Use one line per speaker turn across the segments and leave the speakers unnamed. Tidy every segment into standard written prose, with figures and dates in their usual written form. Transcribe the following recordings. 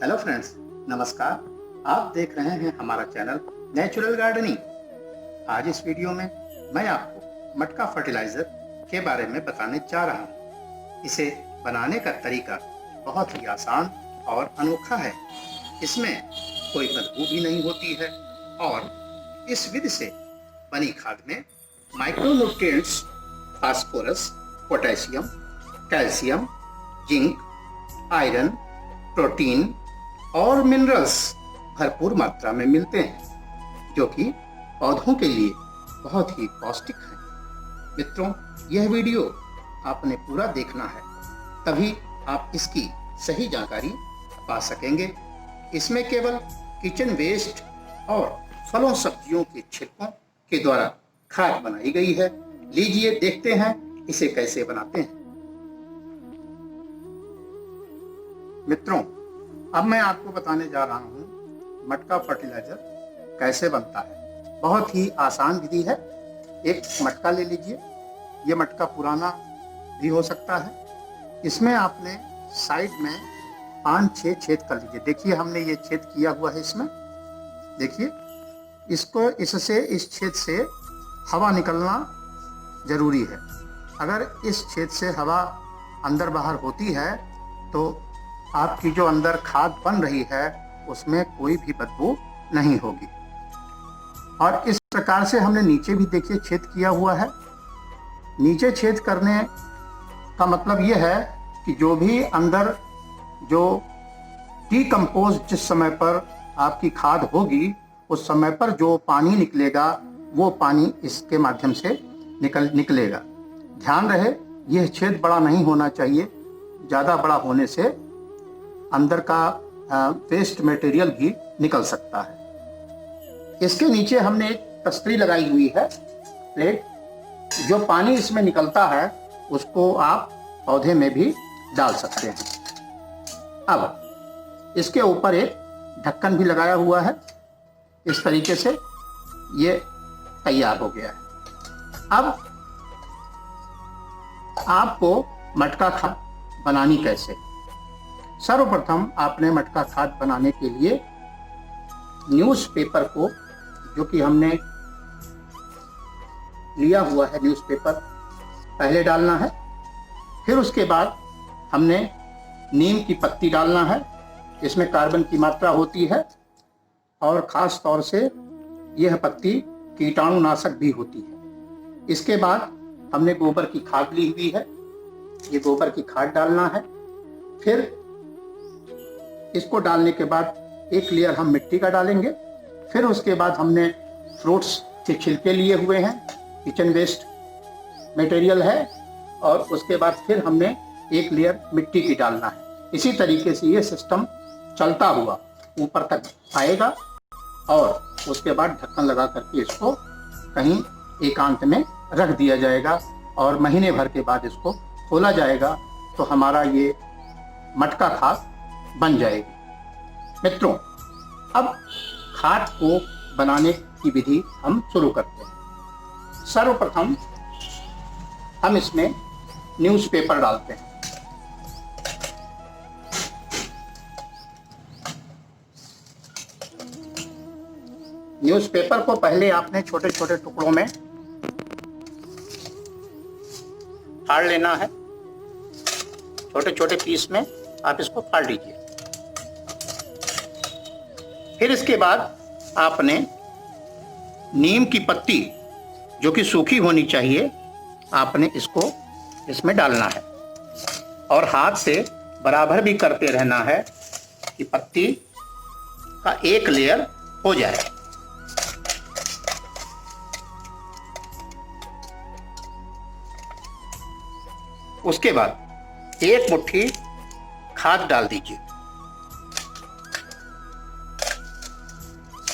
Hello friends, नमस्कार। आप देख रहे हैं हमारा चैनल नेचुरल गार्डनिंग। आज इस वीडियो में मैं आपको मटका फर्टिलाइजर के बारे में बताने जा रहा हूँ। इसे बनाने का तरीका बहुत ही आसान और अनोखा है। इसमें कोई बदबू भी नहीं होती है और इस विधि से बनी खाद में micronutrients, phosphorus, potassium, calcium, zinc, iron, protein और मिनरल्स भरपूर मात्रा में मिलते हैं, जो कि पौधों के लिए बहुत ही पौष्टिक है। मित्रों, यह वीडियो आपने पूरा देखना है, तभी आप इसकी सही जानकारी पा सकेंगे। इसमें केवल किचन वेस्ट और फलों सब्जियों के छिलकों के द्वारा खाद बनाई गई है। लीजिए देखते हैं इसे कैसे बनाते हैं। मित्रों, अब मैं आपको बताने जा रहा हूँ मटका फर्टिलाइजर कैसे बनता है। बहुत ही आसान विधि है। एक मटका ले लीजिए। ये मटका पुराना भी हो सकता है। इसमें आपने साइड में 5-6 छेद कर लीजिए। देखिए, हमने ये छेद किया हुआ है इसमें। देखिए, इसको इससे इस छेद से हवा निकलना जरूरी है। अगर इस छेद से हवा अंदर बाहर होती है तो आपकी जो अंदर खाद बन रही है उसमें कोई भी बदबू नहीं होगी। और इस प्रकार से हमने नीचे भी देखिए छेद किया हुआ है। नीचे छेद करने का मतलब यह है कि जो भी अंदर जो डीकम्पोज जिस समय पर आपकी खाद होगी उस समय पर जो पानी निकलेगा वो पानी इसके माध्यम से निकलेगा। ध्यान रहे, यह छेद बड़ा नहीं होना चाहिए। ज़्यादा बड़ा होने से अंदर का वेस्ट मटेरियल भी निकल सकता है। इसके नीचे हमने एक तस्तरी लगाई हुई है, प्लेट। जो पानी इसमें निकलता है उसको आप पौधे में भी डाल सकते हैं। अब इसके ऊपर एक ढक्कन भी लगाया हुआ है। इस तरीके से ये तैयार हो गया है। अब आपको मटका खाद बनानी कैसे? सर्वप्रथम आपने मटका खाद बनाने के लिए न्यूज़पेपर को, जो कि हमने लिया हुआ है न्यूज़पेपर, पहले डालना है। फिर उसके बाद हमने नीम की पत्ती डालना है। इसमें कार्बन की मात्रा होती है और ख़ास तौर से यह पत्ती कीटाणुनाशक भी होती है। इसके बाद हमने गोबर की खाद ली हुई है। ये गोबर की खाद डालना है। फिर इसको डालने के बाद एक लेयर हम मिट्टी का डालेंगे। फिर उसके बाद हमने फ्रूट्स के छिलके लिए हुए हैं, किचन वेस्ट मटेरियल है, और उसके बाद फिर हमने एक लेयर मिट्टी की डालना है। इसी तरीके से ये सिस्टम चलता हुआ ऊपर तक आएगा और उसके बाद ढक्कन लगा करके इसको कहीं एकांत में रख दिया जाएगा और महीने भर के बाद इसको खोला जाएगा तो हमारा ये मटका खाद बन जाएगी। मित्रों, अब खाद को बनाने की विधि हम शुरू करते हैं। सर्वप्रथम हम इसमें न्यूज़पेपर डालते हैं। न्यूज़पेपर को पहले आपने छोटे छोटे टुकड़ों में फाड़ लेना है। छोटे छोटे पीस में आप इसको फाड़ लीजिए। फिर इसके बाद आपने नीम की पत्ती, जो कि सूखी होनी चाहिए, आपने इसको इसमें डालना है और हाथ से बराबर भी करते रहना है कि पत्ती का एक लेयर हो जाए। उसके बाद एक मुट्ठी खाद डाल दीजिए।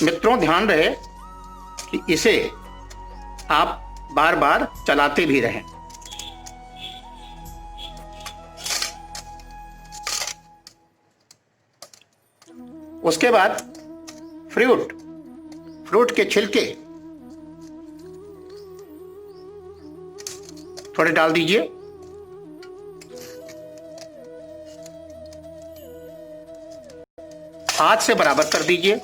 मित्रों, ध्यान रहे कि इसे आप बार बार चलाते भी रहें। उसके बाद फ्रूट के छिलके थोड़े डाल दीजिए। हाथ से बराबर कर दीजिए।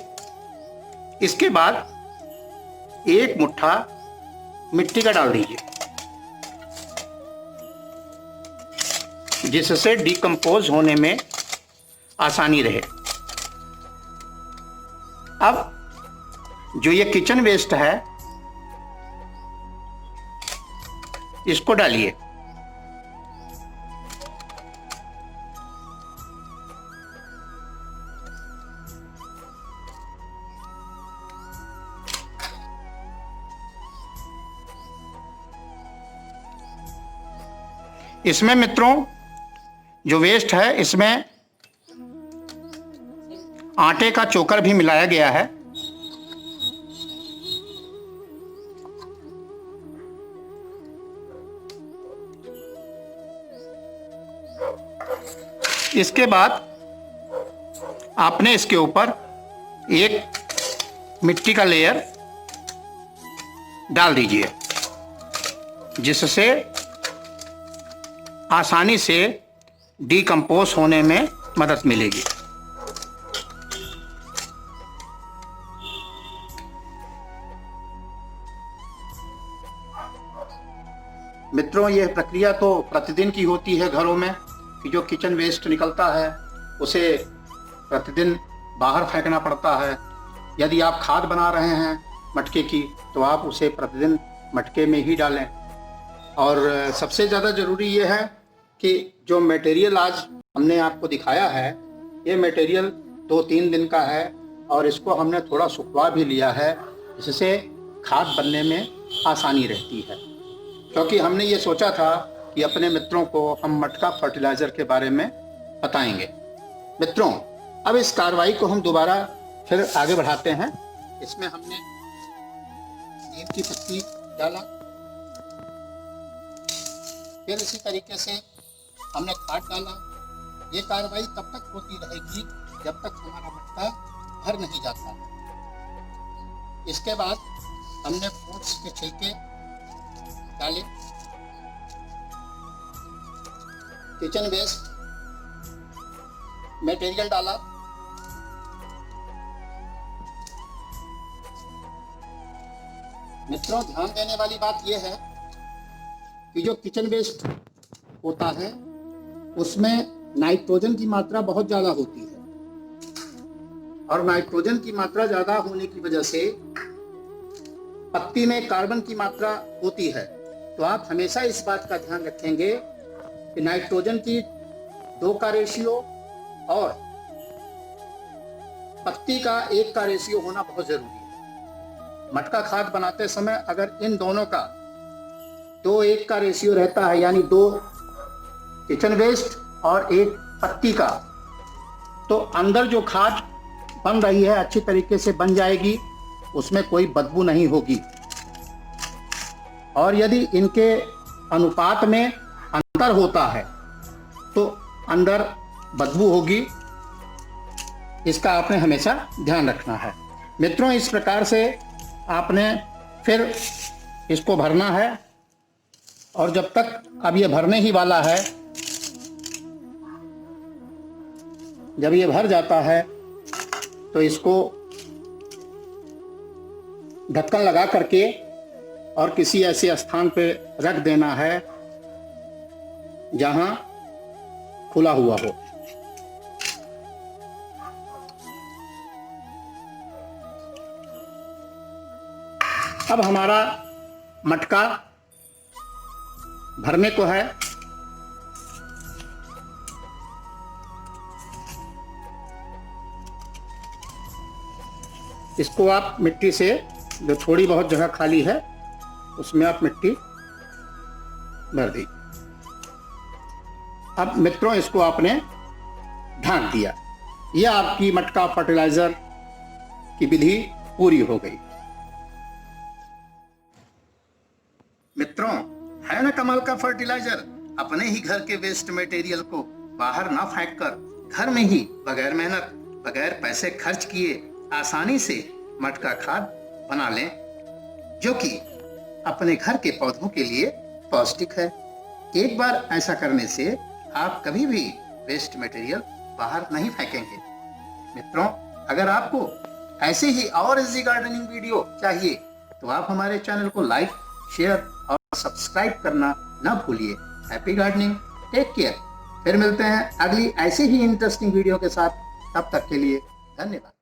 इसके बाद एक मुट्ठा मिट्टी का डाल दीजिए, जिससे डिकम्पोज होने में आसानी रहे। अब जो ये किचन वेस्ट है इसको डालिए। इसमें मित्रों जो वेस्ट है इसमें आटे का चोकर भी मिलाया गया है। इसके बाद आपने इसके ऊपर एक मिट्टी का लेयर डाल दीजिए, जिससे आसानी से डिकम्पोज होने में मदद मिलेगी। मित्रों, यह प्रक्रिया तो प्रतिदिन की होती है घरों में कि जो किचन वेस्ट निकलता है उसे प्रतिदिन बाहर फेंकना पड़ता है। यदि आप खाद बना रहे हैं मटके की तो आप उसे प्रतिदिन मटके में ही डालें। और सबसे ज़्यादा ज़रूरी ये है कि जो मटेरियल आज हमने आपको दिखाया है ये मटेरियल 2-3 दिन का है और इसको हमने थोड़ा सुखवा भी लिया है, जिससे खाद बनने में आसानी रहती है। क्योंकि हमने ये सोचा था कि अपने मित्रों को हम मटका फर्टिलाइज़र के बारे में बताएंगे। मित्रों, अब इस कार्रवाई को हम दोबारा फिर आगे बढ़ाते हैं। इसमें हमने नीम की पत्ती डाला, फिर इसी तरीके से हमने खाद डाला। ये कार्रवाई तब तक होती रहेगी जब तक हमारा मटका भर नहीं जाता। इसके बाद हमने फ्रूट्स के छिलके डाले, किचन वेस्ट मटेरियल डाला, मित्रों ध्यान देने वाली बात यह है कि जो किचन वेस्ट होता है उसमें नाइट्रोजन की मात्रा बहुत ज़्यादा होती है और नाइट्रोजन की मात्रा ज़्यादा होने की वजह से पत्ती में कार्बन की मात्रा होती है। तो आप हमेशा इस बात का ध्यान रखेंगे कि नाइट्रोजन की 2 का रेशियो और पत्ती का 1 का रेशियो होना बहुत ज़रूरी है। मटका खाद बनाते समय अगर इन दोनों का 2:1 का रेशियो रहता है, यानी 2 किचन वेस्ट और 1 पत्ती का, तो अंदर जो खाद बन रही है अच्छी तरीके से बन जाएगी, उसमें कोई बदबू नहीं होगी। और यदि इनके अनुपात में अंतर होता है तो अंदर बदबू होगी। इसका आपने हमेशा ध्यान रखना है। मित्रों, इस प्रकार से आपने फिर इसको भरना है और जब तक अब ये भरने ही वाला है, जब ये भर जाता है तो इसको ढक्कन लगा करके और किसी ऐसे स्थान पे रख देना है जहां खुला हुआ हो। अब हमारा मटका भरने को है। इसको आप मिट्टी से, जो थोड़ी बहुत जगह खाली है उसमें आप मिट्टी भर दी। अब मित्रों, इसको आपने ढांक दिया। यह आपकी मटका फर्टिलाइजर की विधि पूरी हो गई। मित्रों, है ना कमाल का फर्टिलाइजर। अपने ही घर के वेस्ट मटेरियल को बाहर ना फेंक कर घर में ही बगैर मेहनत, बगैर पैसे खर्च किए आसानी से मटका खाद बना लें, जो कि अपने घर के पौधों के लिए पौष्टिक है। एक बार ऐसा करने से आप कभी भी वेस्ट मटेरियल बाहर नहीं फेंकेंगे। मित्रों, अगर आपको ऐसे ही और इजी गार्डनिंग वीडियो चाहिए तो आप हमारे चैनल को लाइक, शेयर और सब्सक्राइब करना ना भूलिए। Happy gardening, take care. फिर मिलते हैं अगली ऐसे ही इंटरेस्टिंग वीडियो के साथ। तब तक के लिए धन्यवाद।